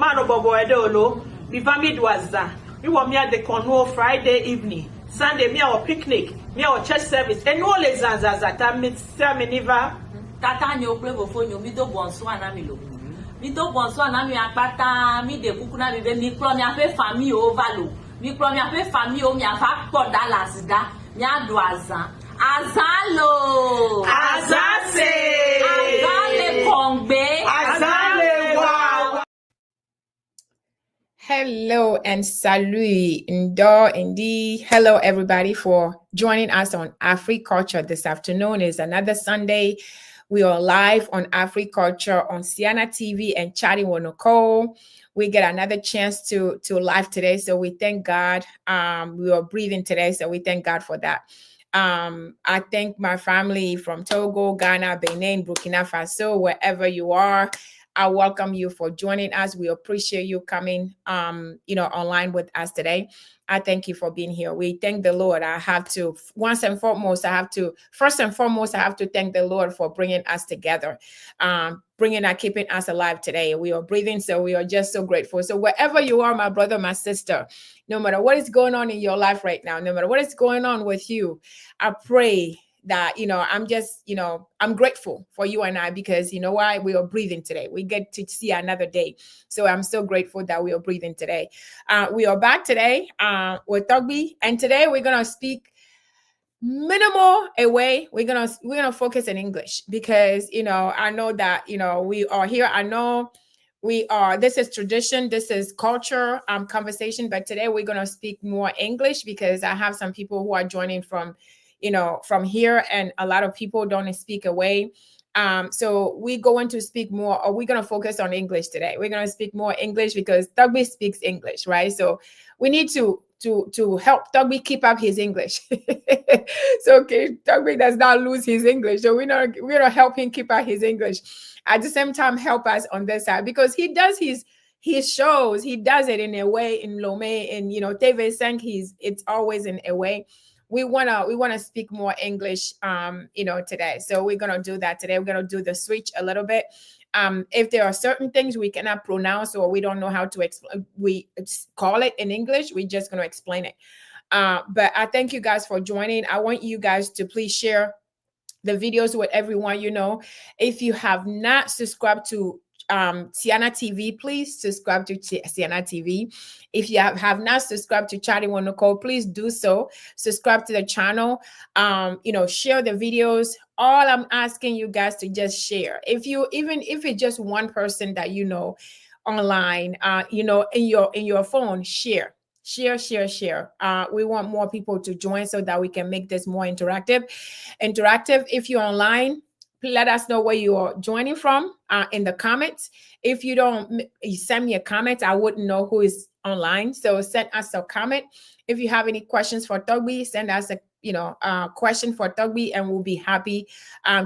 mano bobo edolo, before me dwaza. We want me at the Cornwall Friday evening. Sunday, me our picnic, me our church service. And all les zanzazata, me niva. Tata nyo play before you, me do bonso anamilo. Mi do bonso anami akpata, mi de kukuna mi be mi klo mi ape famille ovalo. Mi klo mi ape famille o mi afa po Dallas da. Mi adu azan. Azalo. Azase. Azale kongbe. Azale wow. Hello and salut, Ndo, Indi. Hello, everybody, for joining us on Afri-Culture this afternoon. It's another Sunday. We are live on Afri-Culture on Siana TV and Chatting with Nicole. We get another chance to live today, so we thank God. We are breathing today, so we thank God for that. I thank my family from Togo, Ghana, Benin, Burkina Faso, wherever you are. I welcome you for joining us. We appreciate you coming, online with us today. I thank you for being here. We thank the Lord. First and foremost, I have to thank the Lord for bringing us together, keeping us alive today. We are breathing, so we are just so grateful. So wherever you are, my brother, my sister, no matter what is going on in your life right now, no matter what is going on with you, I pray that, I'm grateful for you and I, because you know why? We are breathing today. We get to see another day. So I'm so grateful that we are breathing today. We are back today with Torgbui, and today we're going to speak minimal away. We're gonna focus in English because, I know that, we are here. I know this is tradition, this is culture, conversation, but today we're going to speak more English because I have some people who are joining from here, and a lot of people don't speak away. So we're going to speak more, or we're going to focus on English today. We're going to speak more English because Torgbui speaks English, right? So we need to help Torgbui keep up his English. So okay, Torgbui does not lose his English. So we're gonna help him keep up his English. At the same time, help us on this side, because he does his shows. He does it in a way in Lomé, and TV Sang, it's always in a way. We wanna speak more English today. So we're gonna do that today. We're gonna do the switch a little bit. If there are certain things we cannot pronounce or we don't know how to explain, we call it in English, we're just gonna explain it. But I thank you guys for joining. I want you guys to please share the videos with everyone you know. If you have not subscribed to Siana TV, please subscribe to Siana TV. If you have not subscribed to Chatting with Nicole, please do so. Subscribe to the channel. Share the videos. All I'm asking you guys to just share. Even if it's just one person that online, in your phone, share. Share. We want more people to join so that we can make this more interactive. If you're online, let us know where you are joining from in the comments. If you send me a comment, I wouldn't know who is online. So send us a comment. If you have any questions for Torgbui, send us a question for Torgbui, and we'll be happy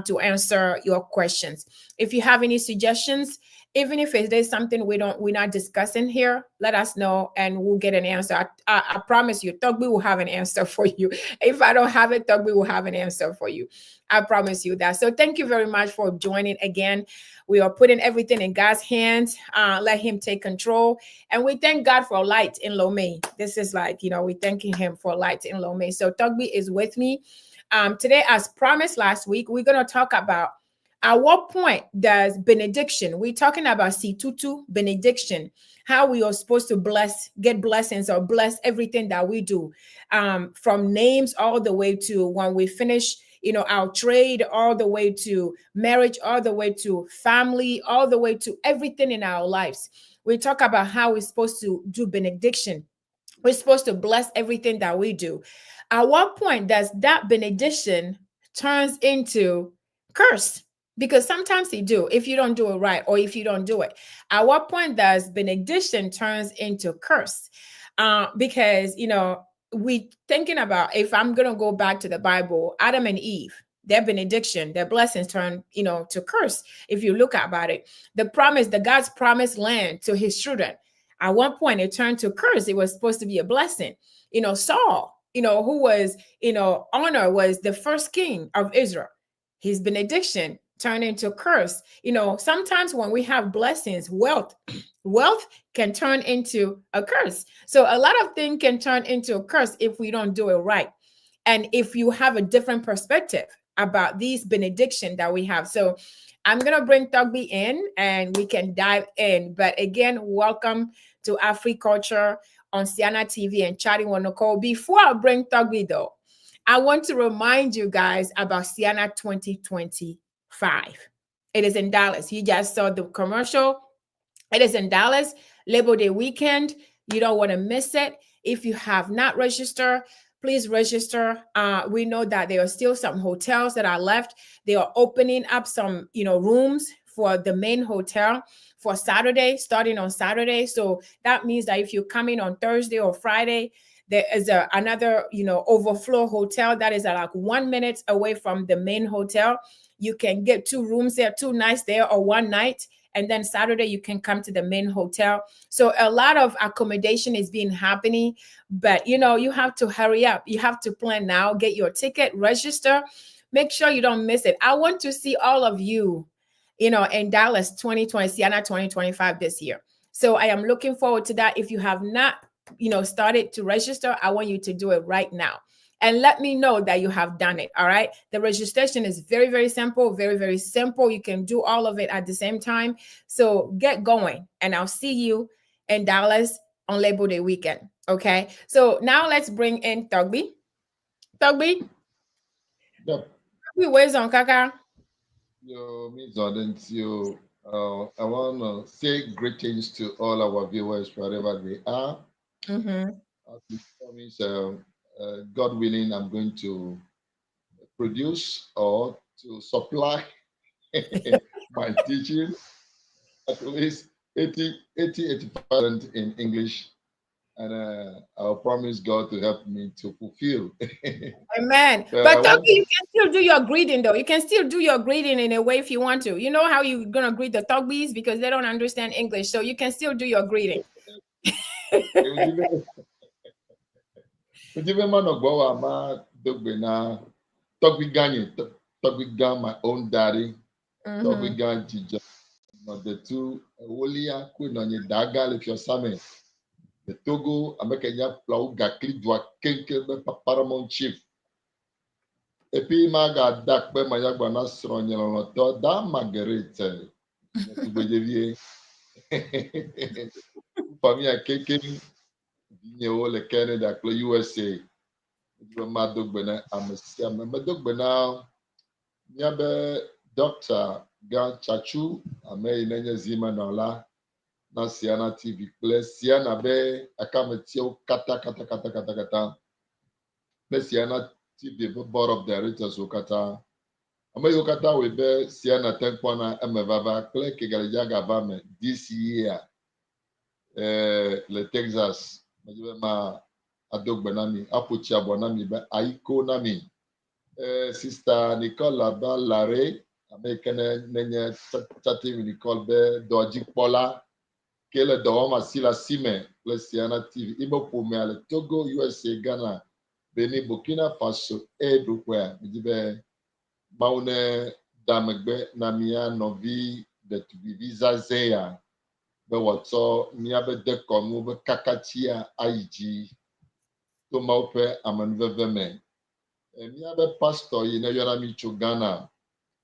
to answer your questions. If you have any suggestions, even if it is something we're not discussing here, let us know and we'll get an answer. I promise you, Torgbui will have an answer for you. If I don't have it, Torgbui will have an answer for you. I promise you that. So thank you very much for joining again. We are putting everything in God's hands. Let him take control. And we thank God for light in Lomé. This is we're thanking him for light in Lomé. So Torgbui is with me. Today, as promised last week, we're going to talk about at what point does benediction, we're talking about Situtu, benediction, how we are supposed to get blessings or bless everything that we do, from names all the way to when we finish, our trade, all the way to marriage, all the way to family, all the way to everything in our lives. We talk about how we're supposed to do benediction. We're supposed to bless everything that we do. At what point does that benediction turns into curse? Because sometimes they do, if you don't do it right, or if you don't do it. At what point does benediction turns into curse? Because, we thinking about, if I'm going to go back to the Bible, Adam and Eve, their benediction, their blessings turn, to curse. If you look about it, the God's promised land to his children, at one point it turned to curse. It was supposed to be a blessing. Saul, who was, honor, was the first king of Israel. His benediction turn into curse. You know, sometimes when we have blessings, wealth can turn into a curse. So a lot of things can turn into a curse if we don't do it right. And if you have a different perspective about these benediction that we have. So I'm going to bring Torgbui in and we can dive in. But again, welcome to Afri-Culture on Siana TV and Chatting Wonoko. Before I bring Torgbui though, I want to remind you guys about Siana 2025. It is in Dallas. You just saw the commercial. It is in Dallas, Labor Day weekend. You don't want to miss it. If you have not registered, please register. We know that there are still some hotels that are left. They are opening up some, rooms for the main hotel for Saturday, starting on Saturday. So that means that if you're coming on Thursday or Friday, there is another, overflow hotel that is like 1 minute away from the main hotel. You can get 2 rooms there, 2 nights there, or 1 night. And then Saturday, you can come to the main hotel. So a lot of accommodation is being happening, but you have to hurry up. You have to plan now, get your ticket, register, make sure you don't miss it. I want to see all of you, in Dallas 2020, Siana 2025 this year. So I am looking forward to that. If you have not, started to register, I want you to do it right now. And let me know that you have done it. All right. The registration is very, very simple, very, very simple. You can do all of it at the same time. So get going and I'll see you in Dallas on Labor Day weekend. Okay. So now let's bring in Torgbui. Torgbui. Yep. Where's on Kaka? Yo, Miss Audent, I want to say greetings to all our viewers wherever they are. Mm-hmm. As we promise, God willing, I'm going to produce or to supply my teaching at least 85% in English. And I'll promise God to help me to fulfill. Amen. But Torgbui, you can still do your greeting though. You can still do your greeting in a way if you want to. You know how you're going to greet the Torgbuis because they don't understand English. So you can still do your greeting. Torgbui, my own daddy, Torgbui Jija, the 2 Wolia Queen Daga if you're Samen. The Togo, American Plau Gakli Dwa Kenke Paramount Chief. Epi Maga Dak Be Mayagwana Sronye Da Marguerite. Famia Keke Le Canada, USA. Madogbena, Madogbena, Niabe Dr. Gan Chachu, Ame Inenya Zima Nola. Na Siana TV plus Siana be akametio kata na Siana TV board of directors okata ama yokata we be Siana tenkwana emevava kle kegalja gavame this year le Texas majibe ma adogbenami apochi abonami be aiko nami sister Nicole Balare amekene nenye chatting Nicole be doji pola Kele Dawama Sila Sime, plus Siana TV, Ibo Pumele, Togo, USA, Ghana, Benin, Burkina Faso, everywhere. Midibe, Maune, Damegbe, Namia, Novi, de Tubiviza Zeya, Bewato, Miabe Dekomu, Kakatia, Aiji, Tomaupe, Amanveveme. Miabe Pastor, Yina Micho Ghana,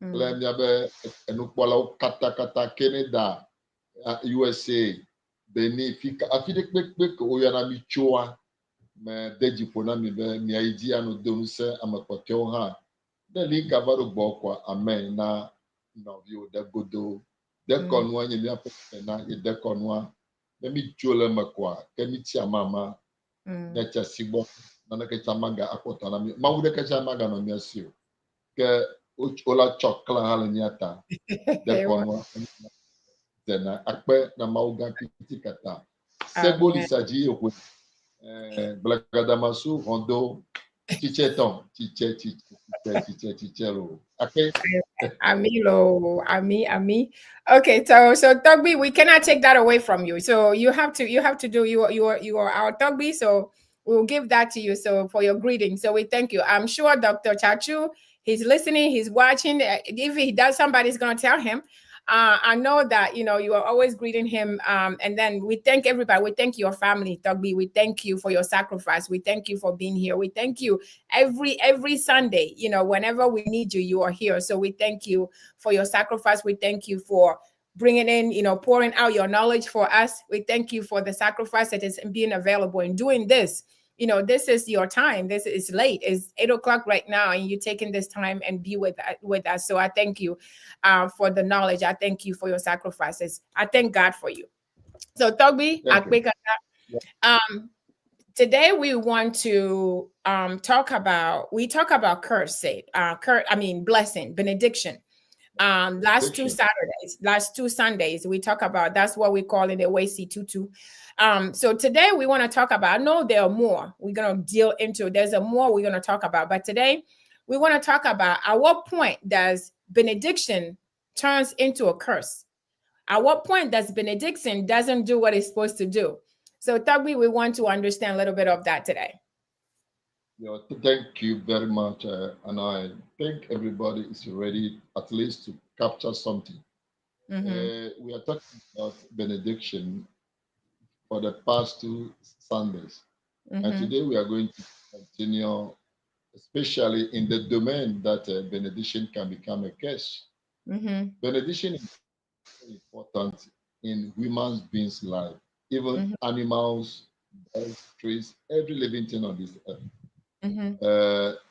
Miabe, Enukwala, Kata, Canada, USA, Benin, Fika, Afide Quick, Oyana Michoa, me Deji Ponami, mi idea no Dunse, Amakotel ha. The link Avaro Bokwa, Amen, na Novio, the Godo, the Conwa, Yamapena, the Conwa, let me Jula Makwa, Kemitia Mama, Nature Sibo, Nanakachamaga, Akotanami, Maude Kachamaga no Mercio, Ke Ola Chokla Halaniata, the Conwa. Tena akpe na mauga kitikata seboli saji okwe blagadamasu hondo chicheton chichelo okay Ami. Okay, so Torgbui, we cannot take that away from you. So you have to do you are our Torgbui, so we'll give that to you so for your greeting. So we thank you. I'm sure Dr. Chachu, he's listening, he's watching. If he does, somebody's going to tell him. I know that, you are always greeting him. And then we thank everybody. We thank your family, Torgbui. We thank you for your sacrifice. We thank you for being here. We thank you every Sunday, whenever we need you, you are here. So we thank you for your sacrifice. We thank you for bringing in, pouring out your knowledge for us. We thank you for the sacrifice that is being available and doing this. This is your time. This is late. It's 8 o'clock right now, and you're taking this time and be with us. So I thank you for the knowledge. I thank you for your sacrifices. I thank God for you. So Torgbui, today we want to talk about blessing, benediction. Last two Sundays, we talk about, that's what we call it, the Wasi Tutu. So today we want to talk about, I know there are more we're going to deal into. There's a more we're going to talk about, but today we want to talk about at what point does benediction turns into a curse? At what point does benediction doesn't do what it's supposed to do? So Torgbui, we want to understand a little bit of that today. Yeah, thank you very much. And I think everybody is ready at least to capture something. We are talking about benediction for the past 2 Sundays. And today we are going to continue, especially in the domain that benediction can become a curse. Benediction is very important in human beings' life, even animals, birds, trees, every living thing on this earth.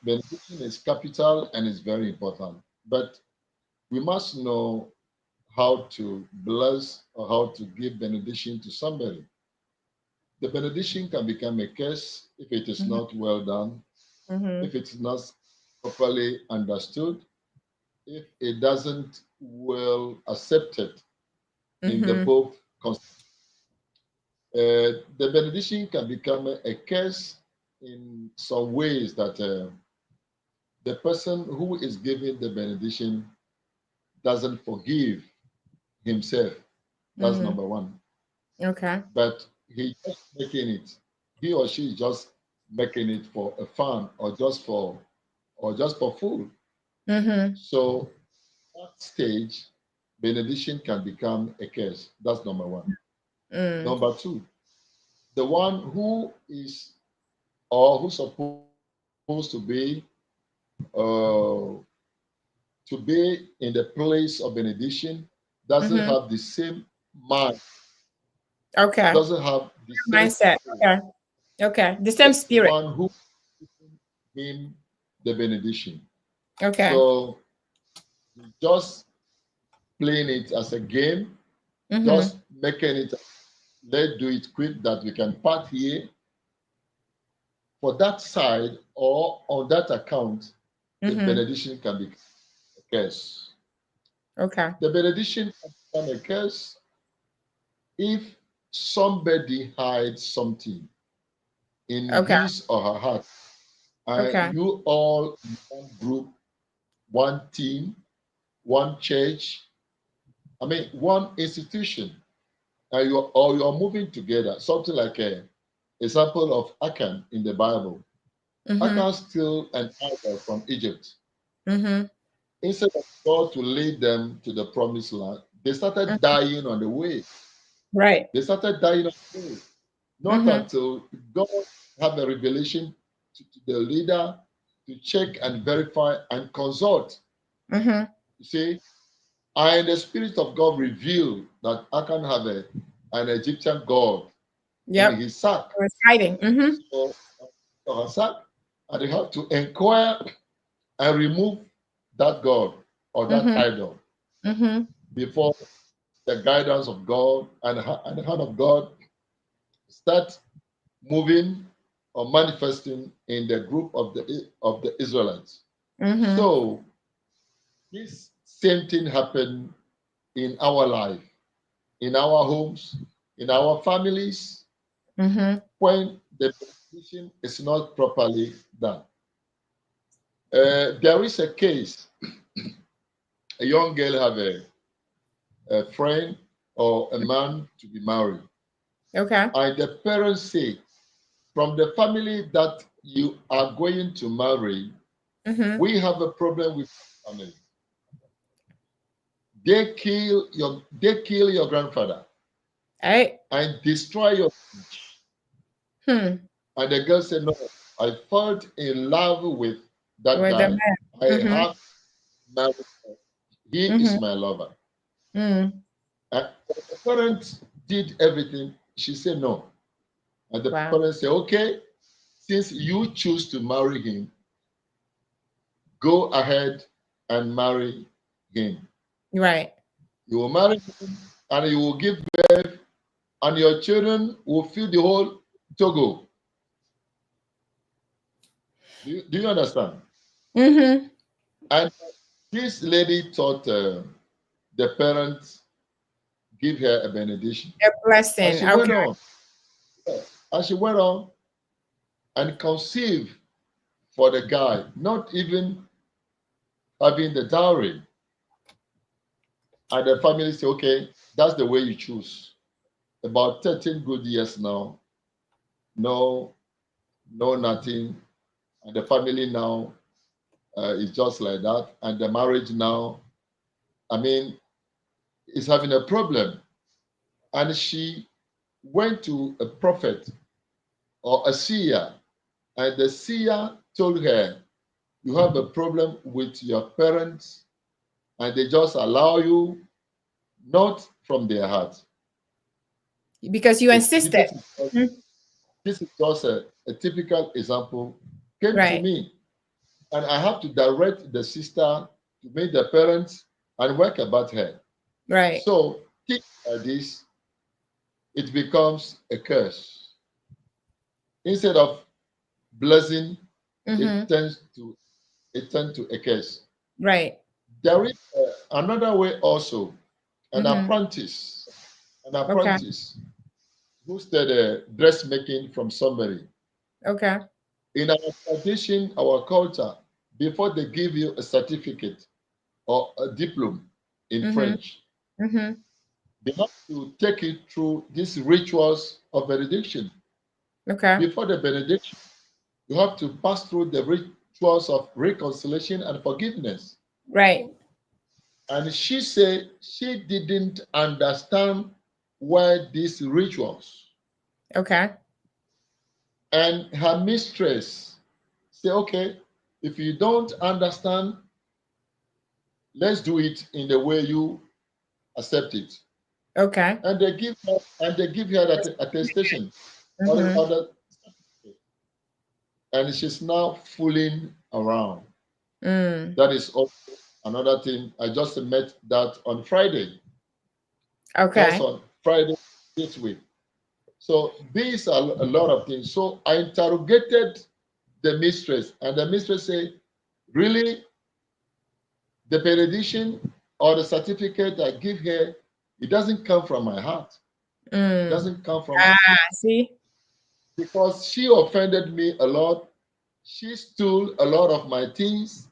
Benediction is capital and is very important, but we must know how to bless or how to give benediction to somebody. The benediction can become a curse if it is not well done, if it's not properly understood, if it doesn't well accepted in the both. The benediction can become a curse in some ways that the person who is giving the benediction doesn't forgive himself. That's number one. Okay. But he or she is just making it for a fun or just for food. So that stage, benediction can become a curse. That's number one. Number two, the one who is or who's supposed to be in the place of benediction doesn't have the same mind. Okay. Doesn't have the same mindset. Okay. Okay. The same spirit. One who him the benediction. Okay. So just playing it as a game, just making it, let's do it quick that we can part here. For that side or on that account, the benediction can be a curse. Okay. The benediction can become a curse if somebody hides something in his or her heart. And you all in one group, one team, one church, one institution, and you're moving together. Something like a example of Achan in the Bible. Achan stole an idol from Egypt. Instead of God to lead them to the promised land, they started dying on the way. Right. They started dying on the way. Not until God had a revelation to the leader to check and verify and consult. You see, and the Spirit of God revealed that Achan had an Egyptian god in his sack. It was hiding. So, sack, and they had to inquire and remove that god or that idol before the guidance of God and the hand of God start moving or manifesting in the group of the Israelites. So this same thing happened in our life, in our homes, in our families, when the benediction is not properly done. There is a case. A young girl have a friend or a man to be married. Okay. And the parents say, from the family that you are going to marry, We have a problem with family. They kill your grandfather Hey. and destroy your Hmm. And the girl said, no, I felt in love with that With the guy. man. I have married him. He is my lover. Mm. And the parents did everything. She said no. And the Wow. parents said, okay, since you choose to marry him, go ahead and marry him. Right. You will marry him and you will give birth, and your children will fill the whole Togo. Do you understand? Mm-hmm. And this lady thought the parents give her a benediction. A blessing. And she went on. And she went on and conceived for the guy, not even having the dowry. And the family said, okay, that's the way you choose. About 13 good years now, no nothing. And the family now is just like that. And the marriage now, I mean, is having a problem. And she went to a prophet or a seer, and the seer told her, you have a problem with your parents, and they just allow you, not from their heart. Because you insisted. This is just a typical example. Came to Right. me, and I have to direct the sister to meet the parents and work about her. Right. So things like this, it becomes a curse. Instead of blessing, it turns to a curse. Right. There is another way also. An apprentice Okay. who studied dressmaking from somebody. Okay. In our tradition, our culture, before they give you a certificate or a diploma in French, they have to take it through these rituals of benediction. Okay. Before the benediction, you have to pass through the rituals of reconciliation and forgiveness. Right. And she said she didn't understand why these rituals. Okay. And her mistress said, okay, if you don't understand, let's do it in the way you accept it. Okay. And they give her that attestation. And she's now fooling around. That is also another thing. I just met that on Friday. Okay. Just on Friday this week. So these are a lot of things. So I interrogated the mistress, and the mistress said, really, the benediction or the certificate I give her, it doesn't come from my heart. It doesn't come from see? Because she offended me a lot. She stole a lot of my things,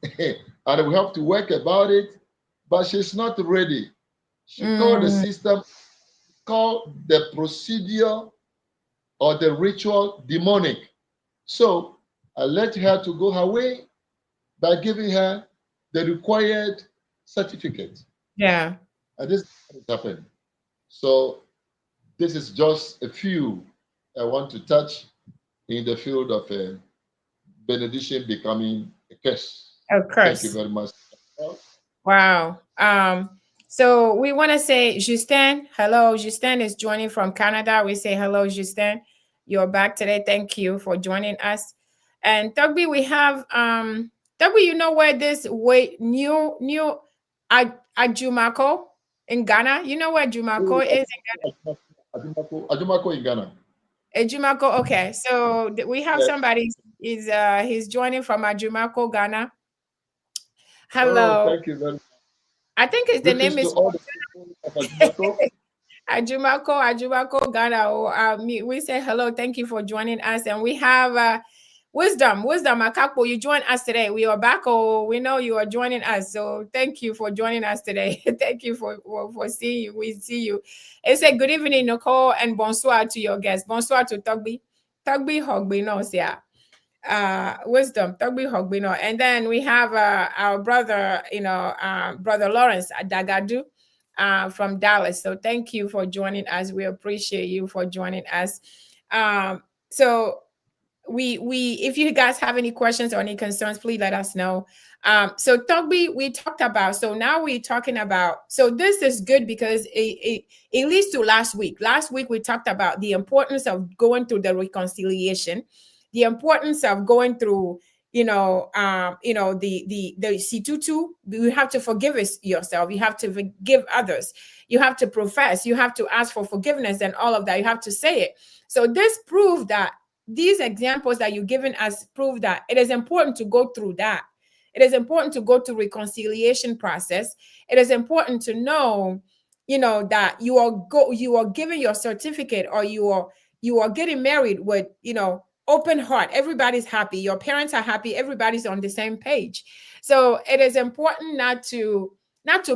and we have to work about it, but she's not ready. She called the system, called the procedure or the ritual demonic. So I let her to go her way by giving her the required certificate. Yeah. And this has happened. So this is just a few I want to touch in the field of benediction becoming a curse. A curse. Thank you very much. Wow. So we want to say, Justin, hello. Justin is joining from Canada. We say hello, Justin. You're back today. Thank you for joining us. And Torgbui, we have Torgbui, you know where this new Ajumako in Ghana? You know where Ajumako is in Ghana? Ajumako in Ghana. Ajumako, okay. So we have somebody he's joining from Ajumako, Ghana. Hello. Oh, thank you very much. I think the name is all the people of Ajumako. Ajumako, Ghana. We say hello. Thank you for joining us. And we have Wisdom Akakpo. You joined us today. We are back. We know you are joining us. So thank you for joining us today. Thank you for seeing you. We see you. It's a good evening, Nicole, and bonsoir to your guests. Bonsoir to Torgbui. Torgbui Hogby knows, yeah. wisdom, Torgbui Hogbino. And then we have our brother, Brother Lawrence Adagadu from Dallas. So thank you for joining us. We appreciate you for joining us. So we if you guys have any questions or any concerns, please let us know. So Torgbui, we talked about, so now we're talking about, so this is good because it leads to last week. Last week we talked about the importance of going through the reconciliation, the importance of going through, the C22. You have to forgive yourself, you have to forgive others, you have to profess, you have to ask for forgiveness, and all of that, you have to say it. So this proved that these examples that you've given us prove that it is important to go through that. It is important to go through reconciliation process. It is important to know, that you are giving your certificate, or you are getting married with, open heart. Everybody's happy. Your parents are happy. Everybody's on the same page. So it is important not to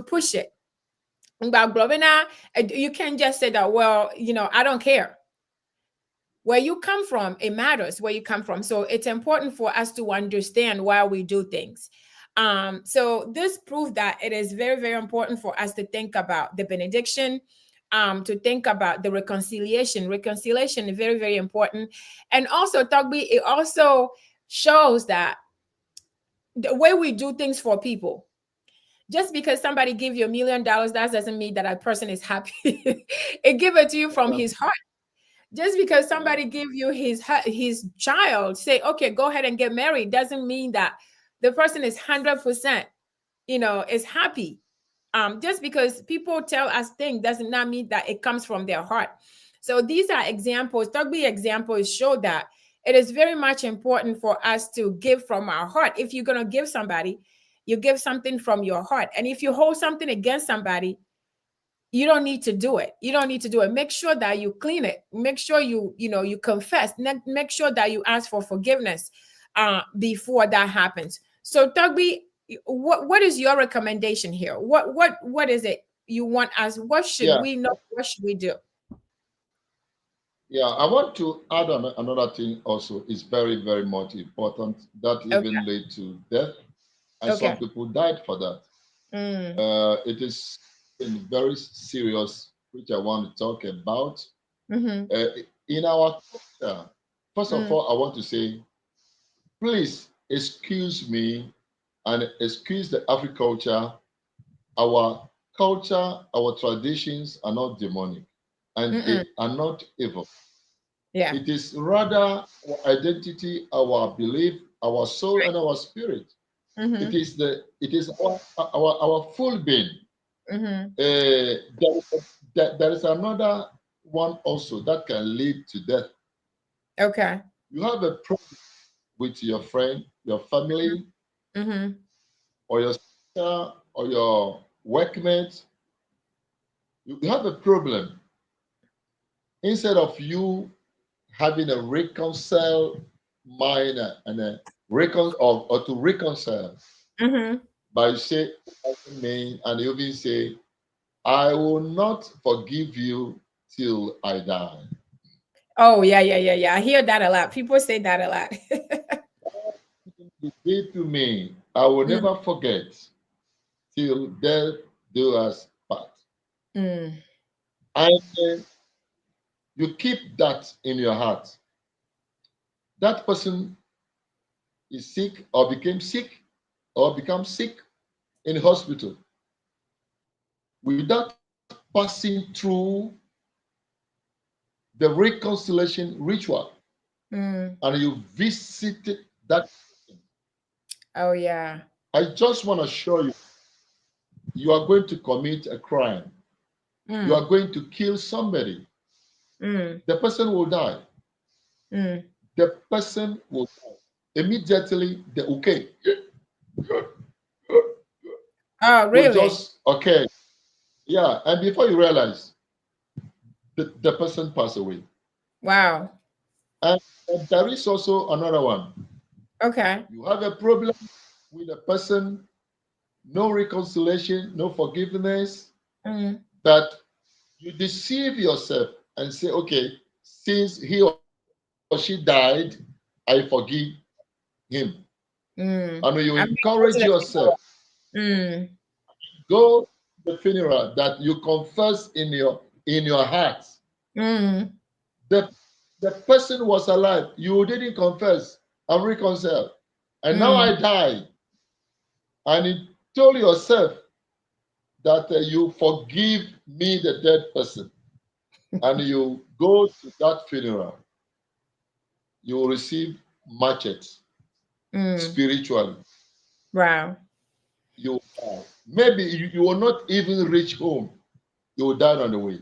push it. You can't just say that, well, I don't care. Where you come from, it matters where you come from. So it's important for us to understand why we do things. So this proves that it is very, very important for us to think about the benediction, to think about the reconciliation. Reconciliation is very, very important. And also, Torgbui, it also shows that the way we do things for people, just because somebody give you $1 million, that doesn't mean that a person is happy. It give it to you from his heart. Just because somebody give you his child, say, okay, go ahead and get married, doesn't mean that the person is 100%, is happy. Just because people tell us things does not mean that it comes from their heart. So these are examples. Torgbui examples show that it is very much important for us to give from our heart. If you're going to give somebody, you give something from your heart. And if you hold something against somebody, you don't need to do it. You don't need to do it. Make sure that you clean it. Make sure you confess. Make sure that you ask for forgiveness before that happens. So Torgbui, what is your recommendation here? What is it you want us? What should we know? What should we do? Yeah, I want to add another thing also. Is very, very much important. That even led to death, and some people died for that. It is very serious, which I want to talk about. In our culture, first of all, I want to say, please excuse me and excuse the Afri-Culture. Our culture, our traditions are not demonic, and they are not evil. Yeah. It is rather our identity, our belief, our soul, and our spirit. It is our full being. There is another one also that can lead to death. Okay. You have a problem with your friend, your family, or your sister, or your workmate. You have a problem. Instead of you having a reconcile mind and a or to reconcile, but you say me, and you even say, I will not forgive you till I die. Oh, yeah. I hear that a lot. People say that a lot. You did to me, I will never forget till death do us part. And you keep that in your heart. That person is sick or became sick or become sick in hospital without passing through the reconciliation ritual, and you visited that person. Oh, yeah. I just want to show you, you are going to commit a crime. You are going to kill somebody. The person will die. The person will die. Immediately, Oh, will really? just, yeah. And before you realize, the person passed away. Wow. And there is also another one. Okay. You have a problem with a person, no reconciliation, no forgiveness, but you deceive yourself and say, okay, since he or she died, I forgive him. Mm. And you I mean, encourage yourself, Mm. go to the funeral, that you confess in your heart. Mm. The person was alive. You didn't confess and reconcile. And now Mm. I die. And you told yourself that you forgive me, the dead person. And you go to that funeral. You will receive machetes Mm. spiritually. Wow. You will die. Maybe you will not even reach home. You will die on the way.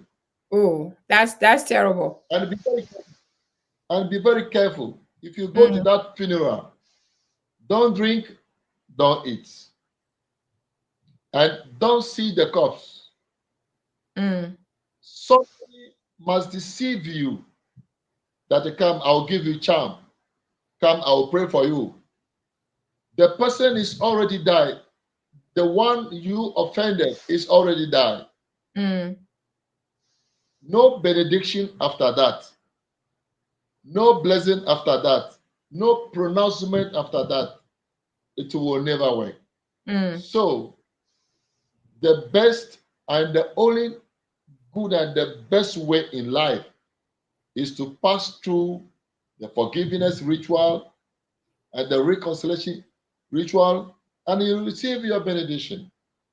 Oh, that's terrible. And be very careful. If you go to Mm. that funeral, don't drink, don't eat, and don't see the corpse. Mm. Somebody must deceive you that they come, I'll give you charm. Come, I'll pray for you. The person is already died. The one you offended is already died. Mm. No benediction after that. No blessing after that. No pronouncement after that. It will never work. Mm. So, the best and the only good and the best way in life is to pass through the forgiveness ritual and the reconciliation ritual, and you receive your benediction.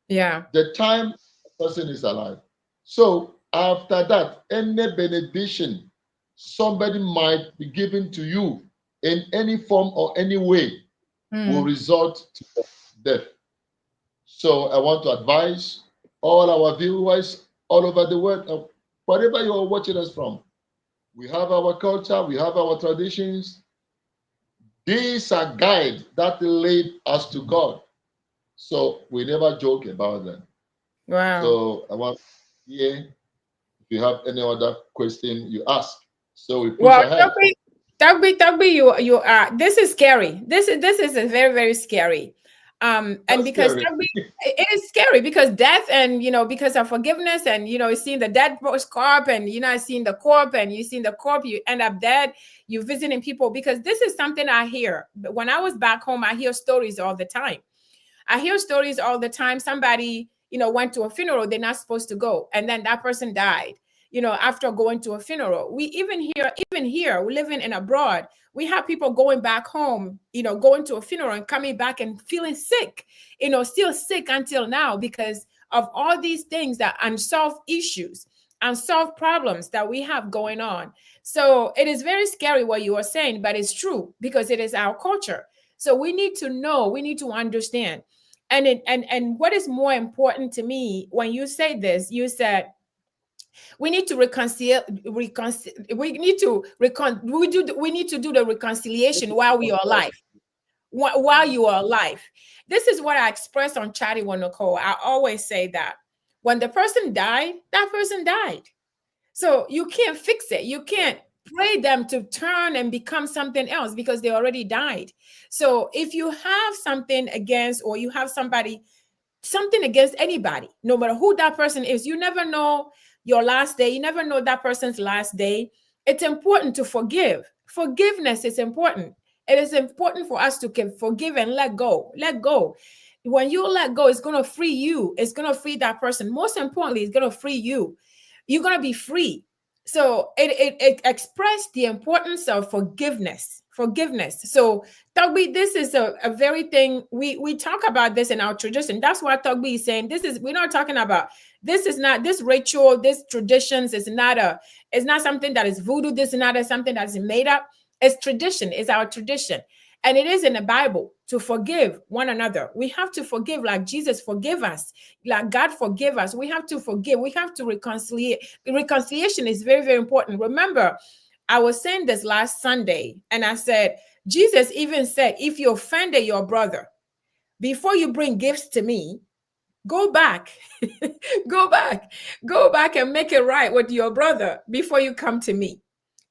Yeah. The time the person is alive. So after that, any benediction somebody might be given to you in any form or any way will Mm. result to death. So I want to advise all our viewers all over the world, wherever you are watching us from, we have our culture, we have our traditions. These are guides that lead us to God. So we never joke about them. Wow. So I want to hear if you have any other question you ask. So we push Well, ahead. Togby, you are. This is scary. This is a very very scary. And That's because scary. Togby, it is scary because death and because of forgiveness and you seeing the dead corpse and seeing the corpse and you seeing the corpse, you end up dead. You visiting people because this is something I hear. When I was back home, I hear stories all the time. I hear stories all the time. Somebody, went to a funeral they're not supposed to go, and then that person died. After going to a funeral, we even here, we living in abroad. We have people going back home, going to a funeral and coming back and feeling sick, still sick until now because of all these things that unsolved issues, unsolved problems that we have going on. So it is very scary what you are saying, but it's true because it is our culture. So we need to know, we need to understand. And what is more important to me when you say this, you said we need to we need to we need to do the reconciliation while we are alive. While you are alive. This is what I express on Chatty Nicole. I always say that when the person died, that person died. So you can't fix it. You can't pray them to turn and become something else because they already died. So if you have something against, or you have something against anybody, no matter who that person is, you never know your last day. You never know that person's last day. It's important to forgive. Forgiveness is important. It is important for us to forgive and let go. Let go. When you let go, it's going to free you. It's going to free that person. Most importantly, it's going to free you. You're going to be free. So it expressed the importance of forgiveness. So Torgbui, this is a very thing we talk about this in our tradition. That's why Torgbui is saying we're not talking about this is not this ritual, this traditions is not it's not something that is voodoo. This is not something that is made up. It's tradition, it's our tradition. And it is in the Bible to forgive one another. We have to forgive like Jesus forgive us, like God forgive us. We have to forgive. We have to reconcile. Reconciliation is very, very important. Remember, I was saying this last Sunday, and I said, Jesus even said, if you offended your brother, before you bring gifts to me, go back, go back and make it right with your brother before you come to me.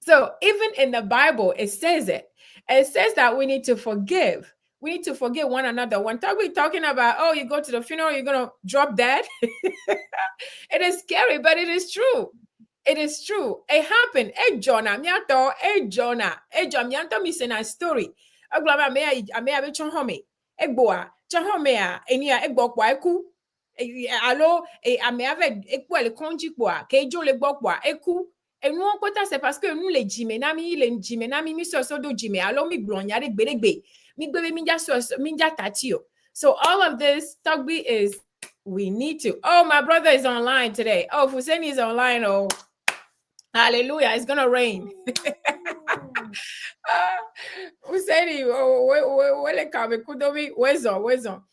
So even in the Bible, it says it. It says that we need to forgive. We need to forgive one another. When we're talking about, oh, you go to the funeral, you're going to drop dead. It is scary, but it is true. It is true. It happened. Hey, Jonah, miato. Hey, Jonah. Hey, Jonah, miato, me say a story Aglama me a be chonhome. Egboa, chonhome a enia egbokwa eku. Allo ame ave eku le konji kwa ke jo le gbokwa eku. Et nous, on c'est parce que nous, les jimenami, mi so do jime, alors mi glonya de beregbe, mi bebe minja so minja tatio. So all of this, Torgbui, is we need to. Oh, my brother is online today. Oh, Fuseni is online. Oh, hallelujah, it's gonna rain. Fuseni, where's on?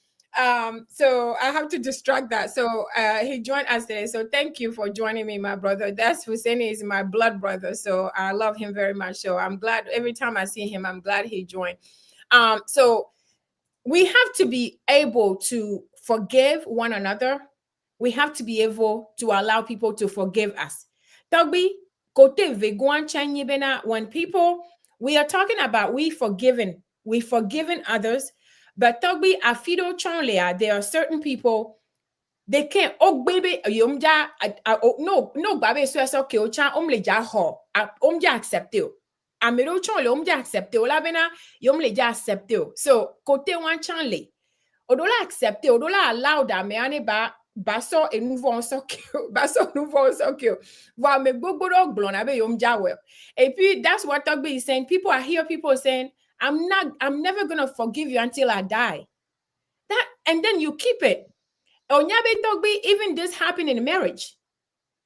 So I have to distract that. So he joined us today. So thank you for joining me, my brother. That's Husseini is my blood brother. So I love him very much. So I'm glad every time I see him, I'm glad he joined. So we have to be able to forgive one another. We have to be able to allow people to forgive us. Torgbui, kote veguan chanyi bena, when people, we are talking about we forgiving others. But Torgbui afido chonlea, there are certain people they can't. Oh baby, yomja no babe so ke ocha omleja ho omja accepte. Amero chonle omja accepte. Ola bena yomleja accepte. So kote wan chanle. Odola accepte, odola allow da me ane ba baso e nouveau en sokyo. Wa me gogodo glon abe yomja well. Et puis that's what Torgbui is saying. People, I hear people saying, I'm never gonna forgive you until I die. That, and then you keep it. Onyabe Torgbui, even this happened in marriage.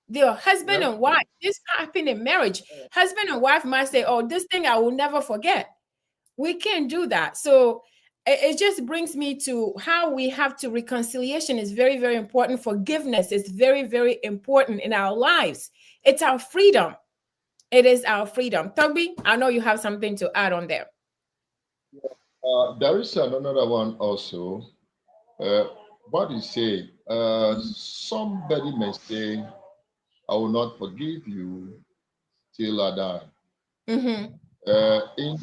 The husband and wife, this happened in marriage. Husband and wife might say, oh, this thing I will never forget. We can't do that. So it just brings me to how we have to, reconciliation is very, very important. Forgiveness is very, very important in our lives. It's our freedom. It is our freedom. Torgbui, I know you have something to add on there. There is another one also. What you say, somebody may say, I will not forgive you till I die. Mm-hmm. In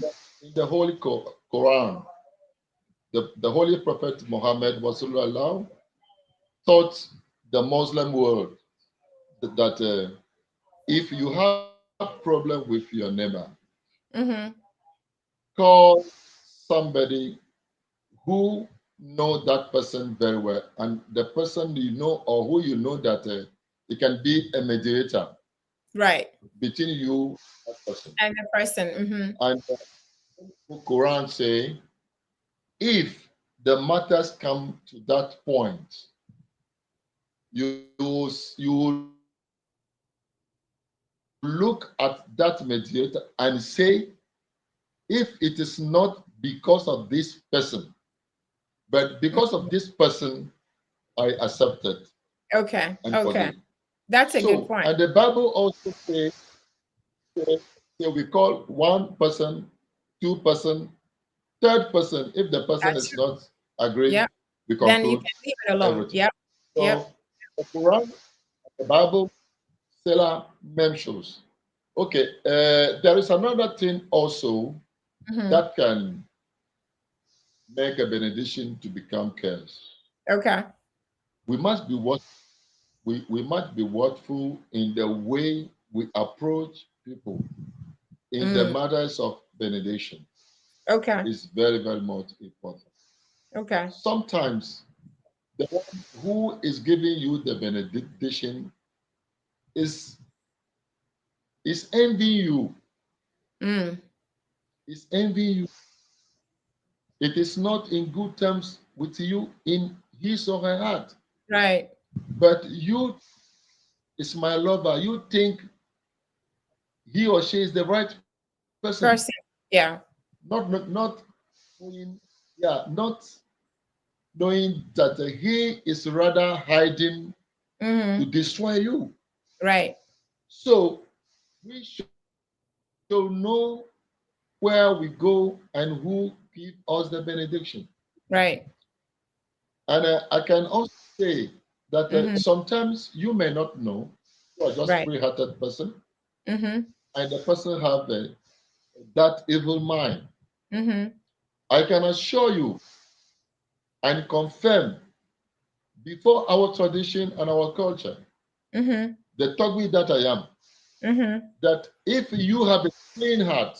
the Holy Quran, the Holy Prophet Muhammad taught the Muslim world that if you have problem with your neighbor, Mm-hmm. call somebody who know that person very well, and the person you know or who you know that it can be a mediator, right, between you and that person. And the person. Mm-hmm. And the Quran say, if the matters come to that point, you will look at that mediator and say, if it is not because of this person, but because of this person, I accept it. Okay. And Okay. forgive. That's a good point. And the Bible also says, we call one person, two person, third person. If the person is not agreeing, we conclude then you can leave it alone. Everything. Yep. So the Quran, the Bible, Sela mentions. Okay, there is another thing also that can make a benediction to become curse. Okay. We must be we must be watchful in the way we approach people in the matters of benediction. Okay. It's very, very much important. Okay. Sometimes the one who is giving you the benediction is envying you. Is envying you. It is not in good terms with you in his or her heart. Right. But you is my lover. You think he or she is the right person. Yeah. Not knowing, not knowing that he is rather hiding to destroy you. Right. So we should know where we go and who give us the benediction. Right. And I can also say that sometimes you may not know. You are just a free-hearted person, and the person have that evil mind. I can assure you and confirm before our tradition and our culture, the Torgbui that I am, that if you have a clean heart,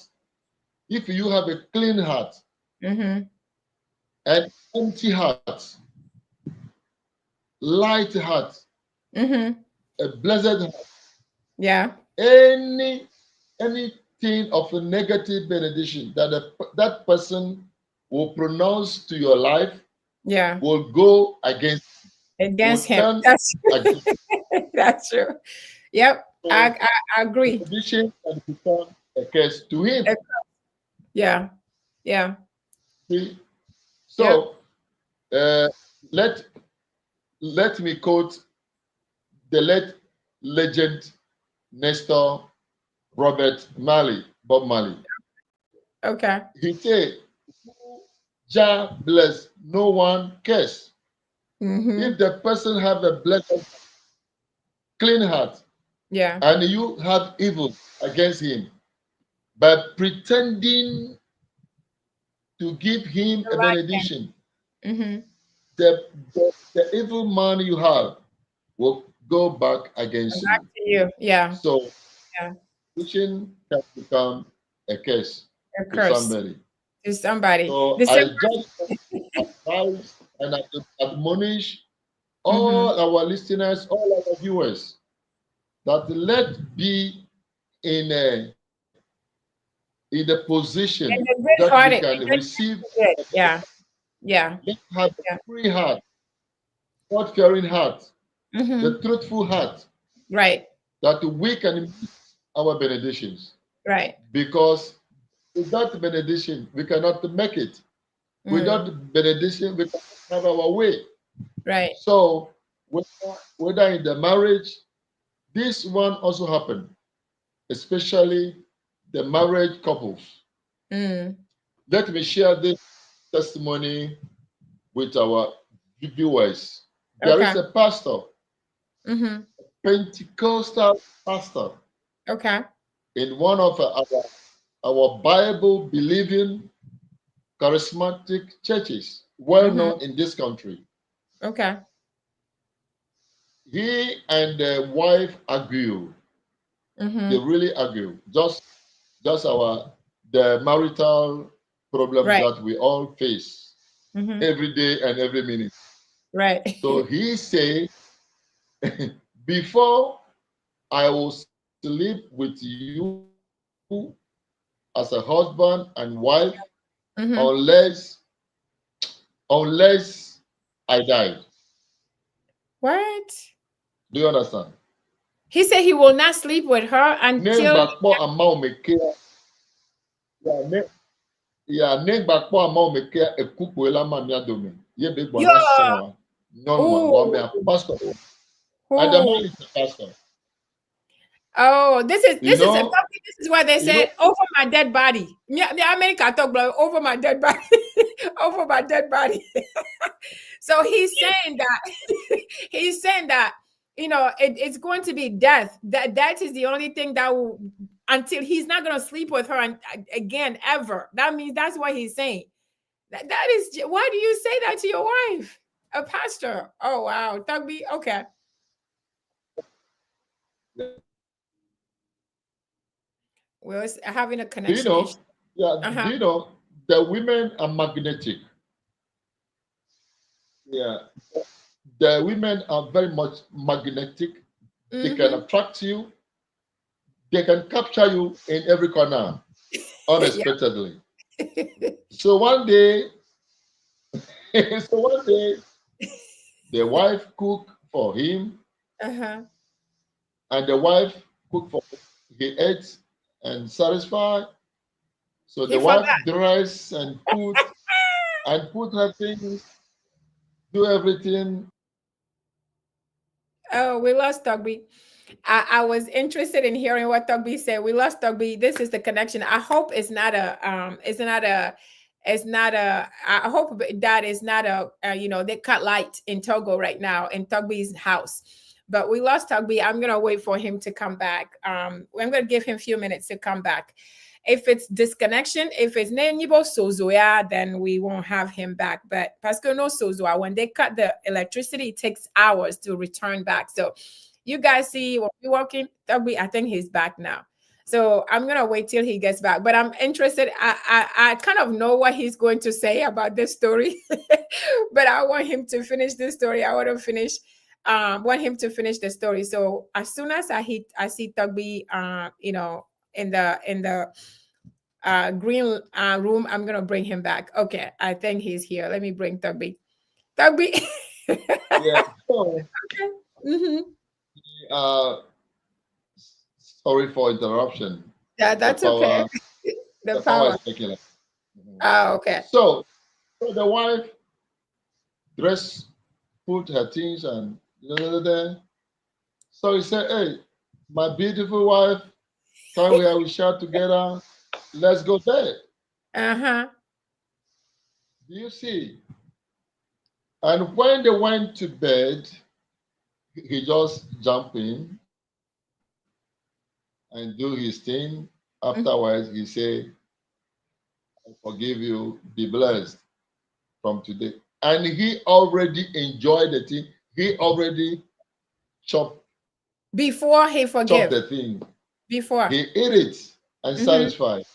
Mm-hmm. An empty heart, light heart, Mm-hmm. a blessed heart. Yeah. Anything of a negative benediction that person will pronounce to your life Yeah. will go against, Against will him. turn That's against. that's true. Yep. So I agree. benediction can become a curse to him. Yeah. Yeah. See? Yep. So let me quote the late legend Nestor Robert Marley, Bob Marley. Okay. He said, Jah bless, no one curse. Mm-hmm. If the person have a blessed, clean heart, Yeah. and you have evil against him, by pretending to give him a benediction, Mm-hmm. the evil man you have will go back against Back you. to you. Yeah. So, Yeah. preaching can become a curse A to curse somebody. to somebody. So, The same. I just advise and admonish Mm-hmm. all our listeners, all our viewers, that let be in the position And the that good we hearted. can receive. Good. Yeah. Yeah. Let's have Yeah. a free heart, God-fearing heart, Mm-hmm. the truthful heart, Right. that we can meet our benedictions. Right. Because without benediction, we cannot make it. Without benediction, we cannot have our way. Right. So, whether in the marriage, this one also happened, especially the married couples. Mm. Let me share this testimony with our viewers. There is Okay. a pastor, Mm-hmm. Pentecostal pastor, Okay. in one of our Bible believing charismatic churches, well Mm-hmm. known in this country. Okay. He and the wife argue. They Mm-hmm. really argue. Just the marital problems Right. that we all face Mm-hmm. every day and every minute. Right. So he say, before I will sleep with you as a husband and wife, Mm-hmm. unless I die. What? Do you understand? He said he will not sleep with her until. Yo. Oh. Pastor. And the Oh. man is a pastor. Oh, this is You know, this is why they you know, said over my dead body. Yeah, the America talk about over my dead body, over my dead body. So he's saying that he's saying that it's going to be death. That is the only thing that will, until he's not going to sleep with her again ever. That means that's what he's saying. That is why do you say that to your wife, a pastor? Oh wow, Torgbui. Okay. We're having a do you connection know, issue. yeah, Uh-huh. do you know the women are magnetic? Yeah. The women are very much magnetic. They can Mm-hmm. attract you. They can capture you in every corner Yeah. unexpectedly. So one day, the wife cooked for him, Uh-huh. and the wife cooked for him. He ate and satisfied. So He the forgot. wife dressed and put her things, do everything. Oh, we lost Torgbui. I was interested in hearing what Torgbui said. We lost Torgbui. This is the connection. I hope I hope that is not they cut light in Togo right now in Togbui's house. But we lost Torgbui. I'm gonna wait for him to come back. I'm gonna give him a few minutes to come back. If it's disconnection, if it's Nenyibo Sozoya, then we won't have him back. But Pascal no Sozoa, when they cut the electricity, it takes hours to return back. So you guys see what we're working. I think he's back now. So I'm gonna wait till he gets back. But I'm interested. I kind of know what he's going to say about this story, but I want him to finish this story. I want to finish. Want him to finish the story. So as soon as I see Torgbui, you know, in the green room, I'm gonna bring him back. Okay, I think he's here. Let me bring Torgbui. Torgbui. Yeah. So, Okay. Mm-hmm. sorry for interruption. Yeah, The that's okay. power, The the power power. is taking it. Oh, okay. So the wife dressed, put her things, and so he said, "Hey, my beautiful wife, come here, we shout together. Let's go there." Uh-huh. Do you see? And when they went to bed, he just jumped in and do his thing. Afterwards, he said, "I forgive you. Be blessed from today." And he already enjoyed the thing. He already chopped Before he forgive. the thing. Before. He ate it and Mm-hmm. satisfied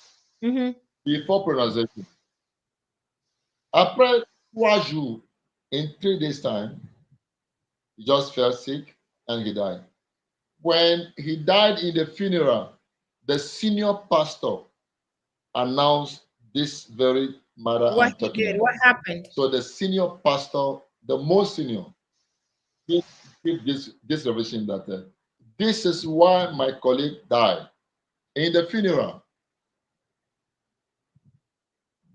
Mm-hmm. before pronunciation. Après 3 jours, in 3 days' time, he just fell sick and he died. When he died in the funeral, the senior pastor announced this very matter What I'm he talking did, about. what happened? So the senior pastor, the most senior, gave this revelation that this is why my colleague died. In the funeral,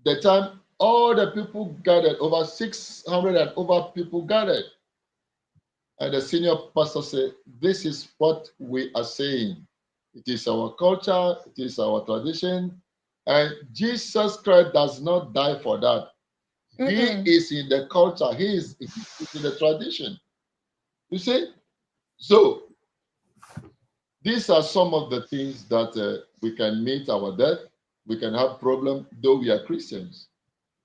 the time all the people gathered, over 600 and over people gathered. And the senior pastor said, "This is what we are saying. It is our culture, it is our tradition, and Jesus Christ does not die for that. Mm-mm. He is in the culture, he is in the tradition." You see? So, these are some of the things that we can meet our death. We can have problem, though we are Christians.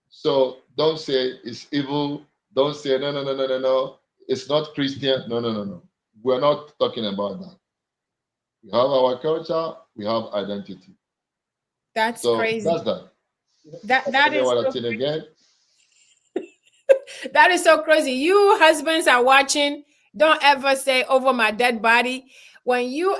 So don't say it's evil. Don't say no, no, no, no, no, no. It's not Christian. No, no, no, no. We're not talking about that. We have our culture. We have identity. That's So crazy. that's that. That is What I so think again? that is so crazy. You husbands are watching. Don't ever say over my dead body. When you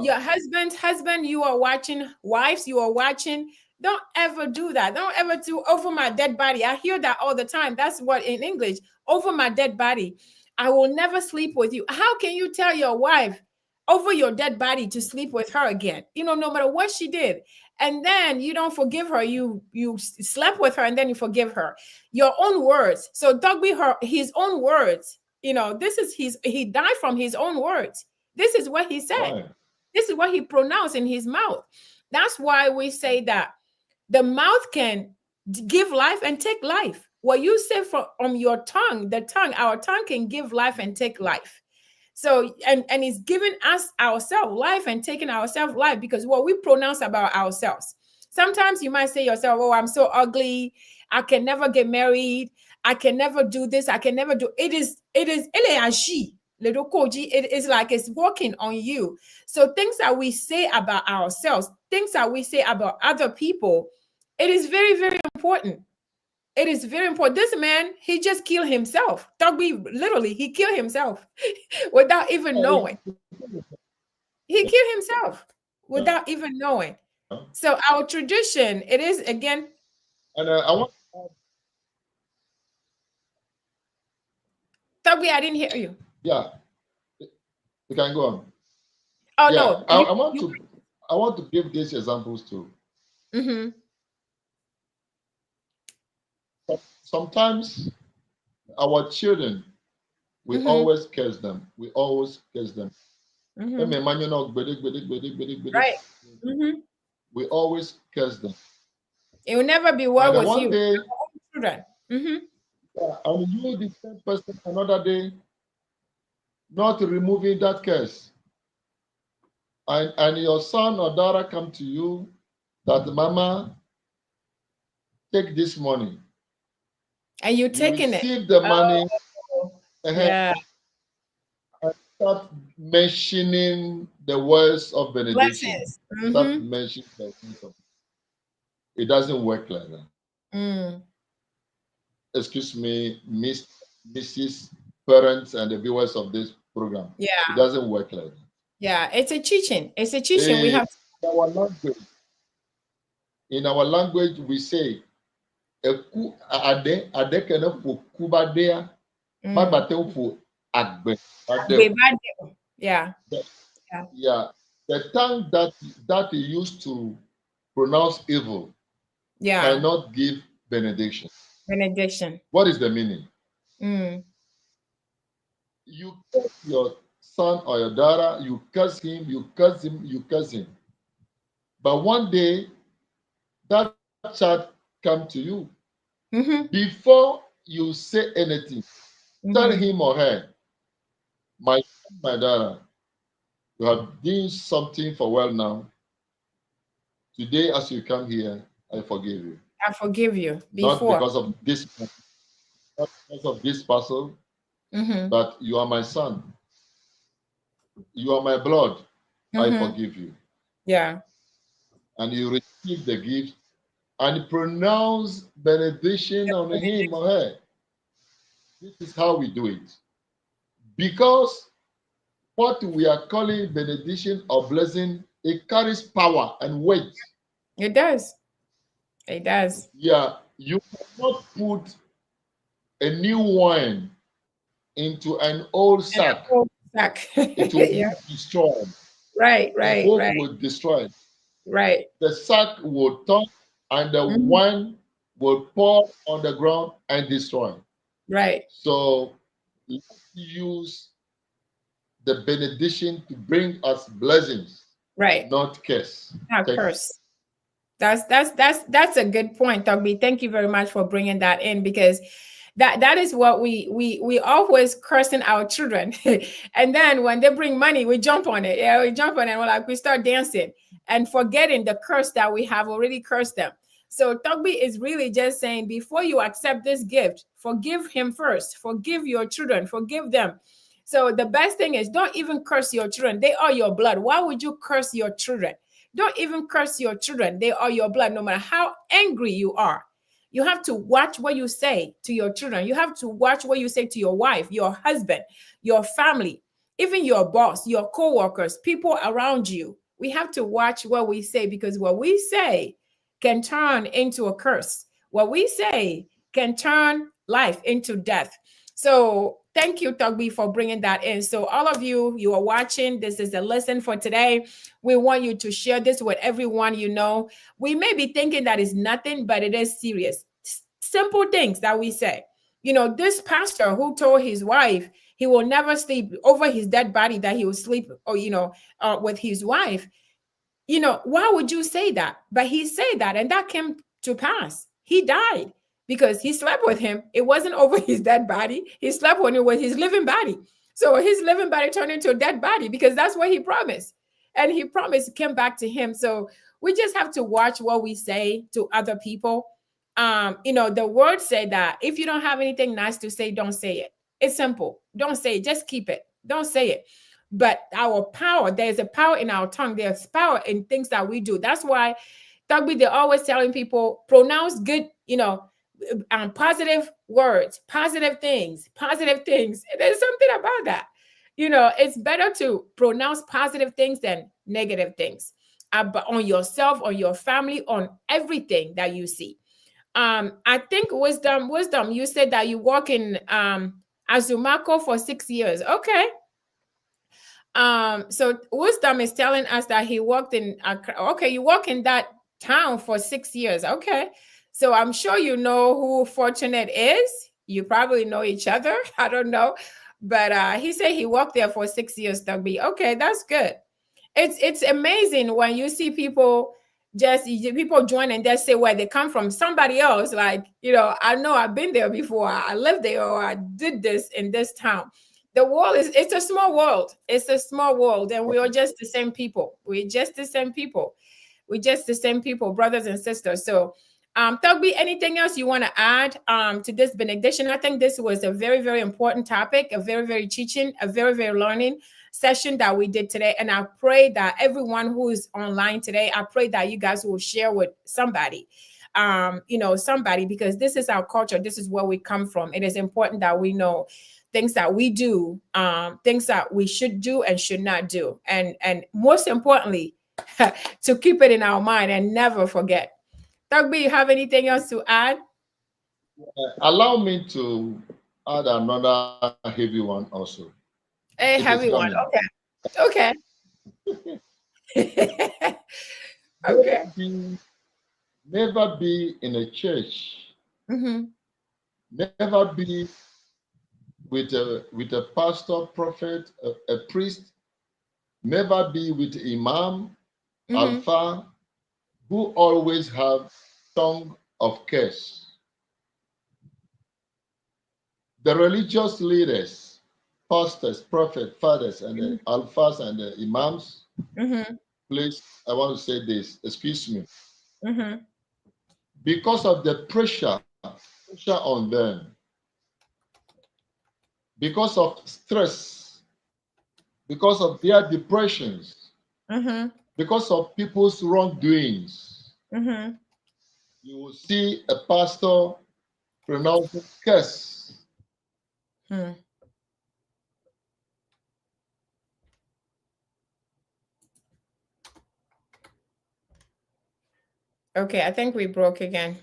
your husband, you are watching. Wives, you are watching. Don't ever do that. Don't ever do over my dead body. I hear that all the time. That's what in English, over my dead body. I will never sleep with you. How can you tell your wife over your dead body to sleep with her again? You know, no matter what she did. And then you don't forgive her. You slept with her and then you forgive her. Your own words. So Torgbui, his own words. You know, this is he died from his own words. This is what he said. Right. This is what he pronounced in his mouth. That's why we say that the mouth can give life and take life. What you say from your tongue, our tongue can give life and take life. So, and it's giving us ourselves life and taking ourselves life, because what we pronounce about ourselves. Sometimes you might say yourself, "Oh, I'm so ugly. I can never get married. I can never do this. I can never do." It is eleagi. Little koji, it is like it's working on you. So things that we say about ourselves, things that we say about other people, it is very, very important. It is very important. This man, he just killed himself. Torgbui, literally, he killed himself without even knowing. He killed himself without even knowing. So our tradition, it is again. And I want. Torgbui, I didn't hear you. Yeah, you can go on. Oh Yeah, no. I want to give these examples too. Mm-hmm. Sometimes our children, we Mm-hmm. always curse them. We always curse them. Mm-hmm. Right. Mm-hmm. We always curse them. It will never be well And with one you. day, Children. Mm-hmm. and you, the same person, another day, not removing that curse. And your son or daughter come to you that, "Mama, take this money." And you're You taking it. receive the money. Yeah. start mentioning the words of benediction. Blessings. Start mentioning the words of. It doesn't work like that. Excuse me, Mrs. Parents and the viewers of this program. Yeah. It doesn't work like that. Yeah, it's a teaching. It's a teaching. We have in our language, we say eku ade kene fu kubadea babate fu agbe. Yeah. Yeah. The tongue that you used to pronounce evil cannot give benediction. Benediction. What is the meaning? You curse your son or your daughter, you curse him, you curse him, you curse him. But one day, that child come to you. Before you say anything, tell him or her, my son, my daughter, you have done something for well now. Today, as you come here, I forgive you. I forgive you. Not because of this person, but you are my son. You are my blood. I forgive you. Yeah. And you receive the gift and pronounce benediction on him or her. This is how we do it. Because what we are calling benediction or blessing, it carries power and weight. It does. It does. Yeah, you cannot put a new wine into an old sack. It will be destroyed. Right. The hope will destroy. Right. The sack will turn and the wine will pour on the ground and destroy. Right. So let's use the benediction to bring us blessings. Right. Not curse. Not curse. That's a good point, Torgbui. Thank you very much for bringing that in, because that is what we always cursing our children. And then when they bring money, we jump on it. Yeah, we jump on it. We start dancing and forgetting the curse that we have already cursed them. So Torgbui is really just saying, before you accept this gift, forgive him first. Forgive your children. Forgive them. So the best thing is, don't even curse your children. They are your blood. Why would you curse your children? Don't even curse your children. They are your blood, no matter how angry you are. You have to watch what you say to your children. You have to watch what you say to your wife, your husband, your family, even your boss, your co-workers, people around you. We have to watch what we say, because what we say can turn into a curse. What we say can turn life into death. So thank you, Torgbui, for bringing that in. So all of you are watching. This is a lesson for today. We want you to share this with everyone you know. We may be thinking that is nothing, but it is serious. Simple things that we say. You know, this pastor who told his wife he will never sleep over his dead body, that he will sleep, or with his wife. You know, why would you say that? But he said that, and that came to pass. He died because he slept with him. It wasn't over his dead body. He slept with him with his living body. So his living body turned into a dead body, because that's what he promised. And he promised came back to him. So we just have to watch what we say to other people. The word say that if you don't have anything nice to say, don't say it. It's simple. Don't say it. Just keep it. Don't say it. But our power, there's a power in our tongue. There's power in things that we do. That's why Torgbui, they're always telling people, pronounce good, positive words, positive things. There's something about that. It's better to pronounce positive things than negative things on yourself, on your family, on everything that you see. I think wisdom, you said that you work in Azumako for 6 years. Okay. So Wisdom is telling us that he worked in, you work in that town for 6 years. Okay. So I'm sure you know who Fortunate is. You probably know each other. I don't know. But he said he worked there for 6 years, Torgbui. Okay, that's good. It's amazing when you see people join and they say where they come from. Somebody else, like, I know I've been there before. I lived there, or I did this in this town. The world it's a small world. It's a small world, and we are just the same people. We're just the same people. We're just the same people, brothers and sisters. So Torgbui, anything else you want to add to this benediction? I think this was a very, very important topic, a very, very teaching, a very, very learning session that we did today. And I pray that everyone who is online today, I pray that you guys will share with somebody, somebody, because this is our culture. This is where we come from. It is important that we know things that we do, things that we should do and should not do. And most importantly, to keep it in our mind and never forget. Torgbui, you have anything else to add? Allow me to add another heavy one also. A heavy one. Okay. Okay. Never be in a church. Mm-hmm. Never be with a pastor, prophet, a priest. Never be with imam, alpha, who always have tongue of curse. The religious leaders, pastors, prophets, fathers, and the alphas and the imams, please, I want to say this, excuse me. Because of the pressure on them, because of stress, because of their depressions, because of people's wrongdoings, you will see a pastor pronouncing curse. Okay, I think we broke again.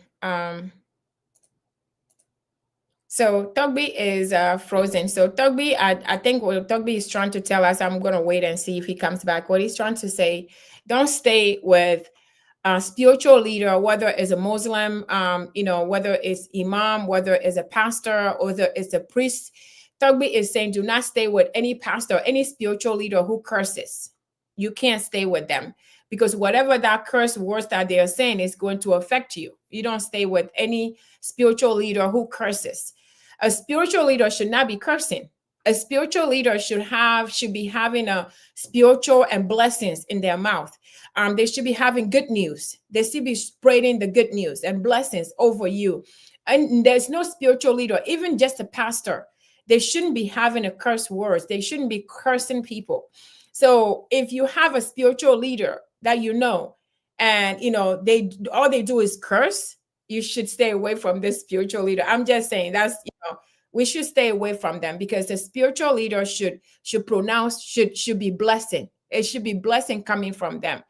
So Torgbui is frozen. So Torgbui, I think what Torgbui is trying to tell us, I'm going to wait and see if he comes back. What he's trying to say, don't stay with a spiritual leader, whether it's a Muslim, whether it's imam, whether it's a pastor, or whether it's a priest. Torgbui is saying, do not stay with any pastor, any spiritual leader who curses. You can't stay with them, because whatever that curse words that they are saying is going to affect you. You don't stay with any spiritual leader who curses. A spiritual leader should not be cursing. A spiritual leader should be having a spiritual and blessings in their mouth. They should be having good news. They should be spreading the good news and blessings over you. And there's no spiritual leader, even just a pastor. They shouldn't be having a curse words. They shouldn't be cursing people. So if you have a spiritual leader that and all they do is curse, you should stay away from this spiritual leader. I'm just saying we should stay away from them, because the spiritual leader should be blessing. It should be blessing coming from them.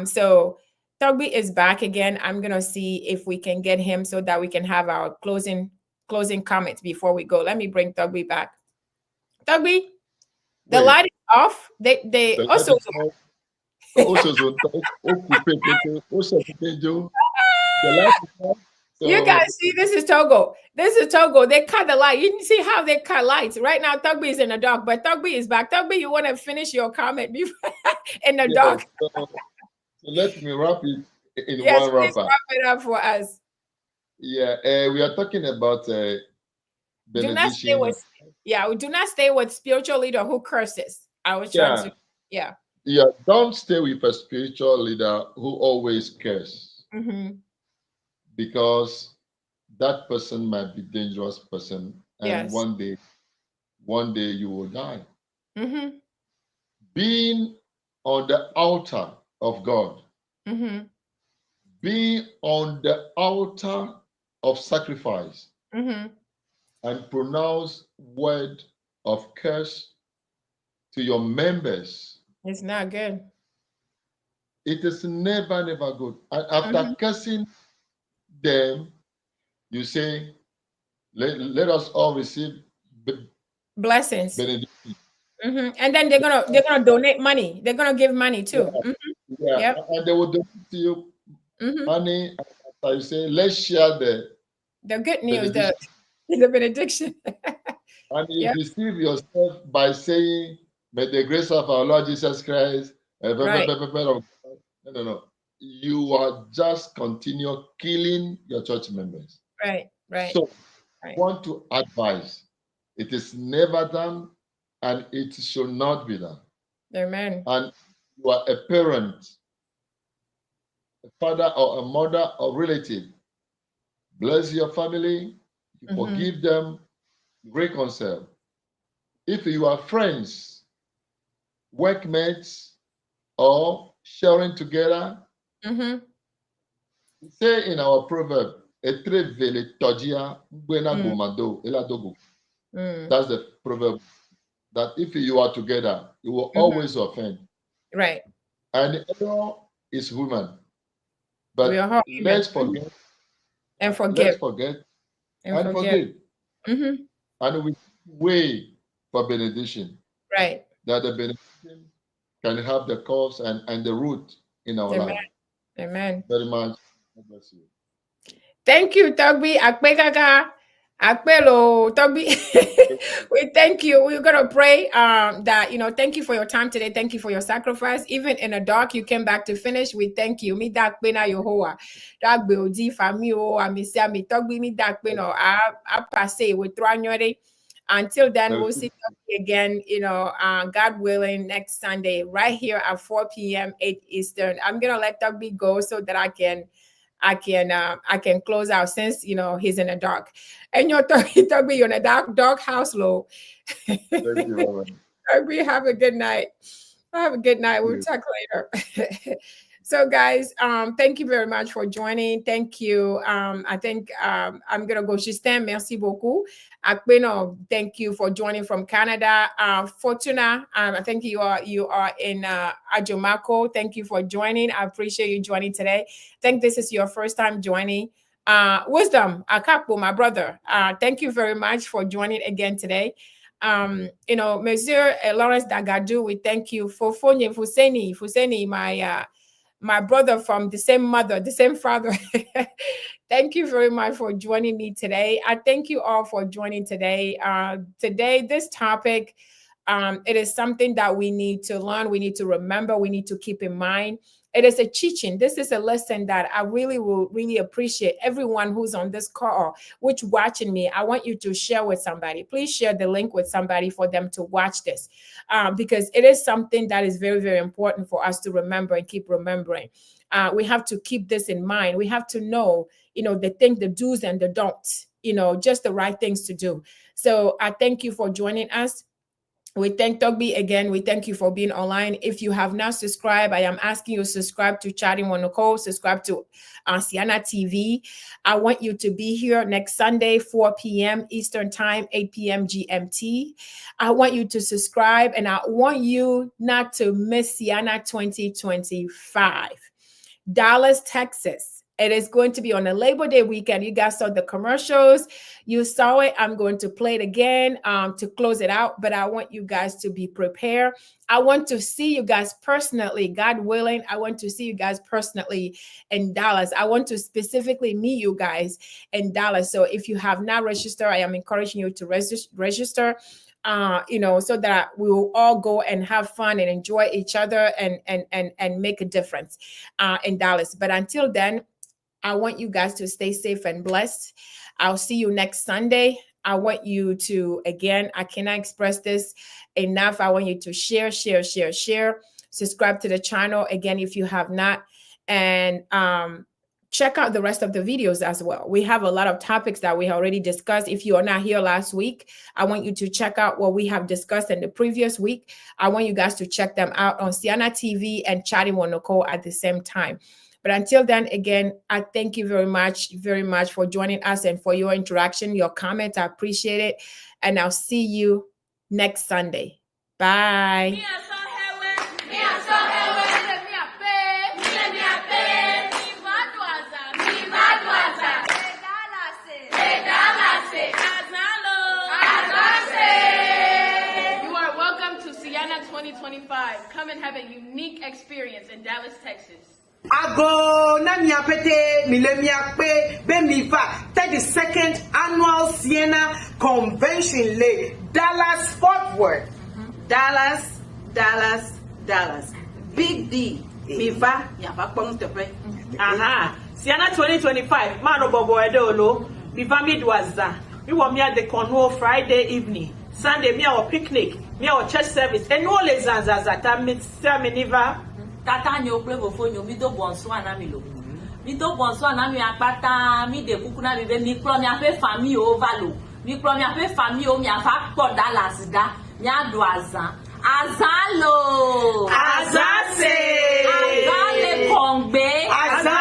So Torgbui is back again. I'm gonna see if we can get him so that we can have our closing comments before we go. Let me bring Torgbui back. Torgbui, the light is off. They also. You guys see, this is Togo. They cut the light. You can see how they cut lights. Right now, Torgbui is in the dark, but Torgbui is back. Torgbui, you want to finish your comment before in the dark? So let me wrap it in yes, one please wrapper. Wrap it up for us. Yeah, we are talking about do not stay with spiritual leader who curses. I was trying to, don't stay with a spiritual leader who always curses. Because that person might be a dangerous person, and one day you will die. Being on the altar of God, being on the altar of sacrifice, and pronounce word of curse to your members. It's not good. It is never good. And after cursing them, you say, let us all receive blessings. And then they're gonna donate money. They're gonna give money too. And they will donate to you money. After you say, let's share the good news, the benediction. And you deceive yourself by saying, may the grace of our Lord Jesus Christ. No. You are just continue killing your church members. Right. So I want to advise, it is never done and it should not be done. Amen. And you are a parent, a father or a mother or relative bless your family, you forgive them, reconcile. If you are friends, workmates, or sharing together, say in our proverb, that's the proverb, that if you are together, you will always offend. Right. And error is human. But let's forget and forgive. Let's forget and forgive. And we wait for benediction. Right. That the benediction can have the cause and the root in our life. Amen. Very much. God bless you. Thank you, Torgbui. Akpelo, Torgbui. We thank you. We're gonna pray that thank you for your time today. Thank you for your sacrifice. Even in the dark, you came back to finish. We thank you. Mi dakpena Yehowa. Dagbe odi fami o amisia mi Torgbui mi dakpena. I pass with Tranyore. Until then, we'll see you again, God willing, next Sunday, right here at 4 p.m. 8 Eastern. I'm gonna let Torgbui go so that I can close out since he's in the dark. And you're in a dark house, Lord. Thank you, Torgbui, have a good night. Have a good night. We'll talk later. So guys, thank you very much for joining. Thank you. I think I'm gonna go. Justin, merci beaucoup. Akbeno, thank you for joining from Canada. Fortuna, I think you are in Ajomako. Thank you for joining. I appreciate you joining today. I think this is your first time joining. Wisdom, Akapo, my brother. Thank you very much for joining again today. Monsieur Lawrence Dagadu, we thank you for Fuseni, my brother from the same mother, the same father. Thank you very much for joining me today. I thank you all for joining today. Today, this topic, it is something that we need to learn, we need to remember, we need to keep in mind. It is a teaching. This is a lesson that I will really appreciate everyone who's on this call, which watching me. I want you to share with somebody. Please share the link with somebody for them to watch this, because it is something that is very, very important for us to remember and keep remembering. We have to keep this in mind. We have to know, the do's and the don'ts, just the right things to do. So I thank you for joining us. We thank Torgbui again. We thank you for being online. If you have not subscribed, I am asking you to subscribe to Chatting Wonoko, subscribe to Siana TV. I want you to be here next Sunday, 4 p.m. Eastern Time, 8 p.m. GMT. I want you to subscribe, and I want you not to miss Siana 2025. Dallas, Texas. It is going to be on a Labor Day weekend. You guys saw the commercials. You saw it. I'm going to play it again to close it out. But I want you guys to be prepared. I want to see you guys personally, God willing. I want to see you guys personally in Dallas. I want to specifically meet you guys in Dallas. So if you have not registered, I am encouraging you to register. So that we will all go and have fun and enjoy each other and make a difference in Dallas. But until then, I want you guys to stay safe and blessed. I'll see you next Sunday. I want you to, again, I cannot express this enough. I want you to share. Subscribe to the channel, again, if you have not. And check out the rest of the videos as well. We have a lot of topics that we already discussed. If you are not here last week, I want you to check out what we have discussed in the previous week. I want you guys to check them out on Siana TV and Chatting Wonoko at the same time. But until then, again, I thank you very much for joining us and for your interaction, your comments. I appreciate it. And I'll see you next Sunday. Bye. You are welcome to Siana 2025. Come and have a unique experience in Dallas, Texas. Ago na miapete milemiakpe bemiva 32nd annual Siena Convention le Dallas Fort Worth. Dallas. Big D. Miva yava tepe. Aha. Siana 2025. Mano bobo edolo. Miva midwaza. We want me at the Cornwall Friday evening. Sunday me our picnic. Me our church service. And all les anzazata miniva. Tata nyo play for phone, you do bonsoir na milo. mi do bonsoir na mi apata mi de kuku na mi be mi klo mi ape famille o valo mi klo mi ape famille o mi afa po da la sida mi adu azan azalo Azase. azale kongbe Azan